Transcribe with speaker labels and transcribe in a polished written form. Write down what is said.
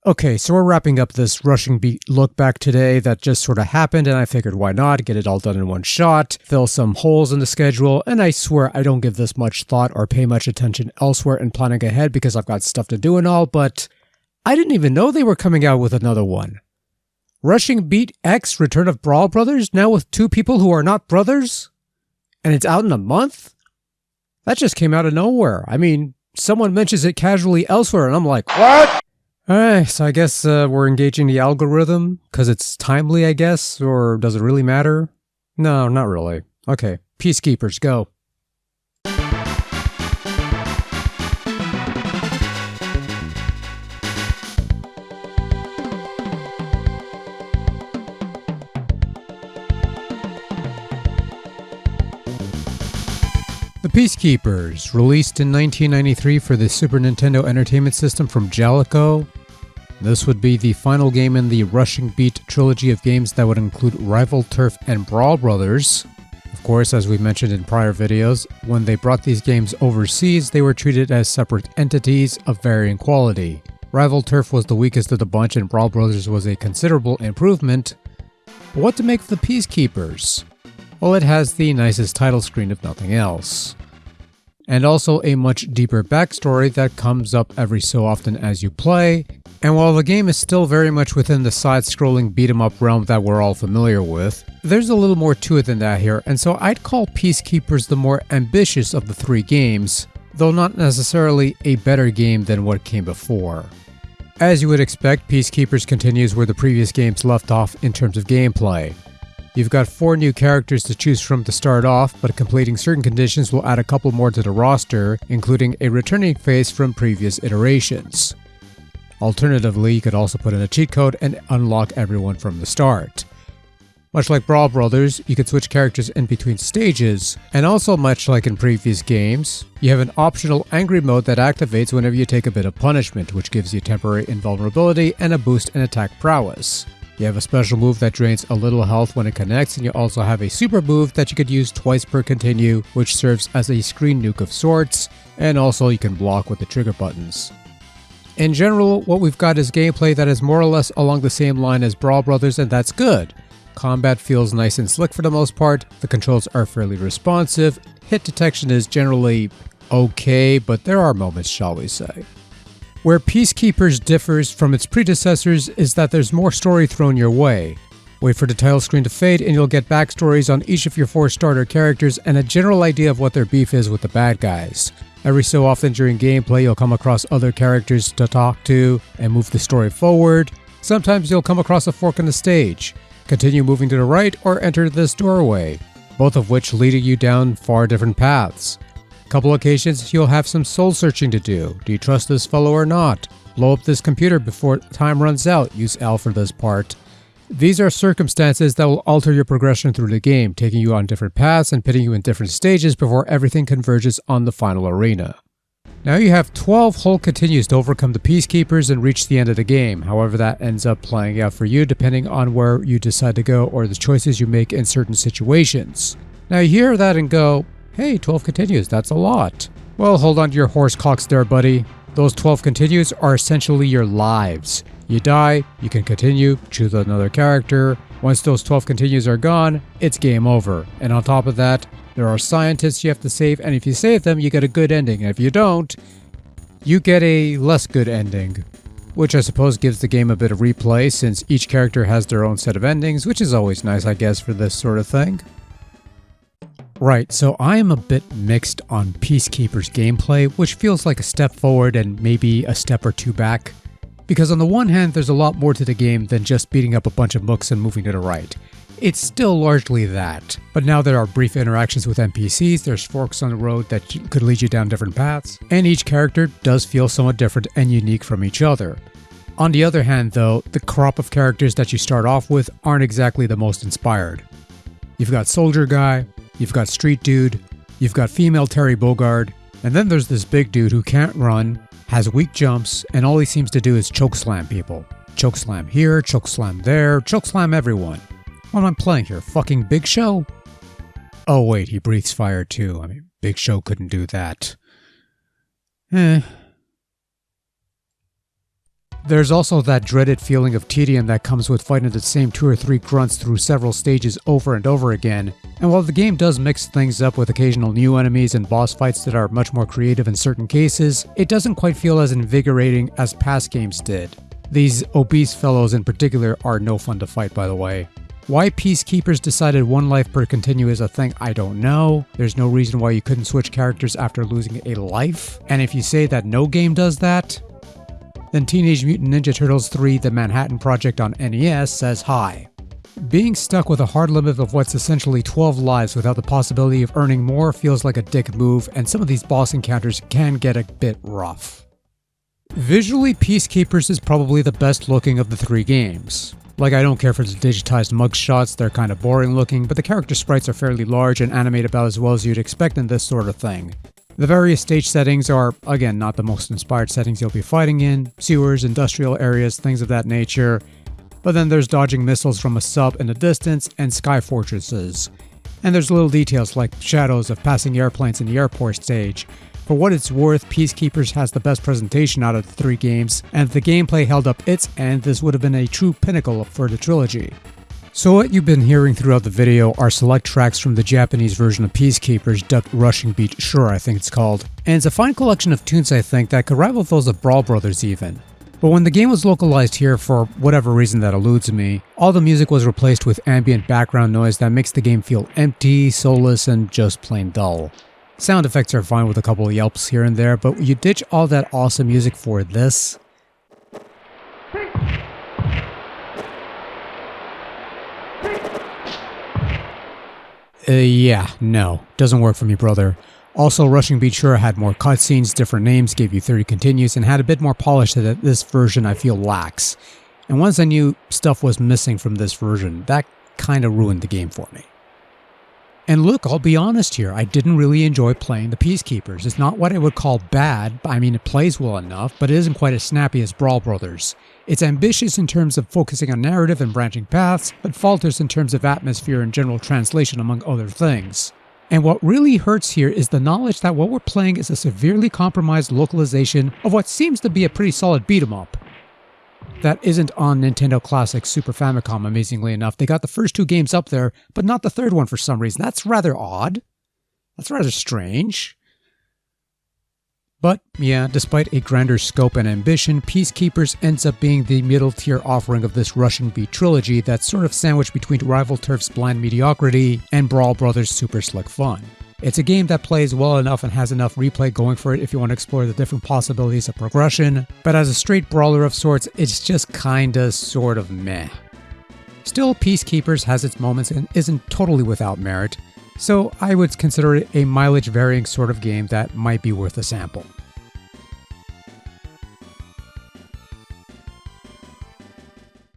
Speaker 1: Okay, so we're wrapping up this Rushing Beat look back today that just sort of happened, and I figured why not, get it all done in one shot, fill some holes in the schedule, and I swear I don't give this much thought or pay much attention elsewhere in planning ahead because I've got stuff to do and all, but I didn't even know they were coming out with another one. Rushing Beat X Return of Brawl Brothers, now with two people who are not brothers? And it's out in a month? That just came out of nowhere. I mean, someone mentions it casually elsewhere, and I'm like, what? Alright, so I guess we're engaging the algorithm, because it's timely, I guess, or does it really matter? No, not really. Okay, Peacekeepers, go. The Peacekeepers, released in 1993 for the Super Nintendo Entertainment System from Jaleco. This would be the final game in the Rushing Beat trilogy of games that would include Rival Turf and Brawl Brothers. Of course, as we mentioned in prior videos, when they brought these games overseas, they were treated as separate entities of varying quality. Rival Turf was the weakest of the bunch and Brawl Brothers was a considerable improvement. But what to make of the Peacekeepers? Well, it has the nicest title screen if nothing else. And also a much deeper backstory that comes up every so often as you play. And while the game is still very much within the side-scrolling beat-em-up realm that we're all familiar with, there's a little more to it than that here, and so I'd call Peacekeepers the more ambitious of the three games, though not necessarily a better game than what came before. As you would expect, Peacekeepers continues where the previous games left off in terms of gameplay. You've got 4 new characters to choose from to start off, but completing certain conditions will add a couple more to the roster, including a returning face from previous iterations. Alternatively, you could also put in a cheat code and unlock everyone from the start. Much like Brawl Brothers, you could switch characters in between stages, and also much like in previous games, you have an optional angry mode that activates whenever you take a bit of punishment, which gives you temporary invulnerability and a boost in attack prowess. You have a special move that drains a little health when it connects, and you also have a super move that you could use twice per continue, which serves as a screen nuke of sorts, and also you can block with the trigger buttons. In general, what we've got is gameplay that is more or less along the same line as Brawl Brothers, and that's good. Combat feels nice and slick for the most part, the controls are fairly responsive, hit detection is generally okay, but there are moments, shall we say. Where Peacekeepers differs from its predecessors is that there's more story thrown your way. Wait for the title screen to fade and you'll get backstories on each of your 4 starter characters and a general idea of what their beef is with the bad guys. Every so often during gameplay you'll come across other characters to talk to and move the story forward. Sometimes you'll come across a fork in the stage. Continue moving to the right or enter this doorway, both of which lead you down far different paths. Couple occasions you'll have some soul searching to do. Do you trust this fellow or not? Blow up this computer before time runs out. Use L for this part. These are circumstances that will alter your progression through the game, taking you on different paths and pitting you in different stages before everything converges on the final arena. Now you have 12 whole continues to overcome the Peacekeepers and reach the end of the game, however that ends up playing out for you depending on where you decide to go or the choices you make in certain situations. Now you hear that and go, hey, 12 continues, that's a lot. Well, hold on to your horse cocks there, buddy. Those 12 continues are essentially your lives. You die, you can continue, choose another character. Once those 12 continues are gone, it's game over. And on top of that, there are scientists you have to save, and if you save them, you get a good ending. And if you don't, you get a less good ending. Which I suppose gives the game a bit of replay, since each character has their own set of endings, which is always nice, I guess, for this sort of thing. Right, so I am a bit mixed on Peacekeeper's gameplay, which feels like a step forward and maybe a step or two back. Because on the one hand, there's a lot more to the game than just beating up a bunch of mooks and moving to the right. It's still largely that, but now there are brief interactions with NPCs, there's forks on the road that could lead you down different paths, and each character does feel somewhat different and unique from each other. On the other hand though, the crop of characters that you start off with aren't exactly the most inspired. You've got Soldier Guy, you've got Street Dude, you've got Female Terry Bogard, and then there's this big dude who can't run, has weak jumps, and all he seems to do is chokeslam people. Chokeslam here, chokeslam there, chokeslam everyone. What am I playing here, fucking Big Show? Oh wait, he breathes fire too. I mean, Big Show couldn't do that. There's also that dreaded feeling of tedium that comes with fighting the same 2 or 3 grunts through several stages over and over again, and while the game does mix things up with occasional new enemies and boss fights that are much more creative in certain cases, it doesn't quite feel as invigorating as past games did. These obese fellows in particular are no fun to fight, by the way. Why Peacekeepers decided 1 life per continue is a thing I don't know. There's no reason why you couldn't switch characters after losing a life, and if you say that no game does that, then Teenage Mutant Ninja Turtles 3 The Manhattan Project on NES says hi. Being stuck with a hard limit of what's essentially 12 lives without the possibility of earning more feels like a dick move, and some of these boss encounters can get a bit rough. Visually, Peacekeepers is probably the best looking of the 3 games. Like, I don't care for the digitized mugshots, they're kind of boring looking, but the character sprites are fairly large and animate about as well as you'd expect in this sort of thing. The various stage settings are, again, not the most inspired settings you'll be fighting in, sewers, industrial areas, things of that nature, but then there's dodging missiles from a sub in the distance and sky fortresses. And there's little details like shadows of passing airplanes in the airport stage. For what it's worth, Peacekeepers has the best presentation out of the 3 games, and if the gameplay held up its end, this would have been a true pinnacle for the trilogy. So what you've been hearing throughout the video are select tracks from the Japanese version of Peacekeepers, dubbed Rushing Beat Sure I think it's called, and it's a fine collection of tunes I think that could rival those of Brawl Brothers even. But when the game was localized here for whatever reason that eludes me, all the music was replaced with ambient background noise that makes the game feel empty, soulless, and just plain dull. Sound effects are fine with a couple of yelps here and there, but you ditch all that awesome music for this? Yeah, no. Doesn't work for me, brother. Also, Rushing Beat Sure had more cutscenes, different names, gave you 30 continues, and had a bit more polish that this version I feel lacks. And once I knew stuff was missing from this version, that kinda ruined the game for me. And look, I'll be honest here, I didn't really enjoy playing the Peacekeepers. It's not what I would call bad, I mean it plays well enough, but it isn't quite as snappy as Brawl Brothers. It's ambitious in terms of focusing on narrative and branching paths, but falters in terms of atmosphere and general translation among other things. And what really hurts here is the knowledge that what we're playing is a severely compromised localization of what seems to be a pretty solid beat-em-up. That isn't on Nintendo Classic Super Famicom, amazingly enough. They got the first 2 games up there, but not the 3rd one for some reason. That's rather odd. That's rather strange. But yeah, despite a grander scope and ambition, Peacekeepers ends up being the middle-tier offering of this Rushing Beat trilogy that's sort of sandwiched between Rival Turf's bland mediocrity and Brawl Brothers' super slick fun. It's a game that plays well enough and has enough replay going for it if you want to explore the different possibilities of progression, but as a straight brawler of sorts, it's just kinda sort of meh. Still, Peacekeepers has its moments and isn't totally without merit, so I would consider it a mileage-varying sort of game that might be worth a sample.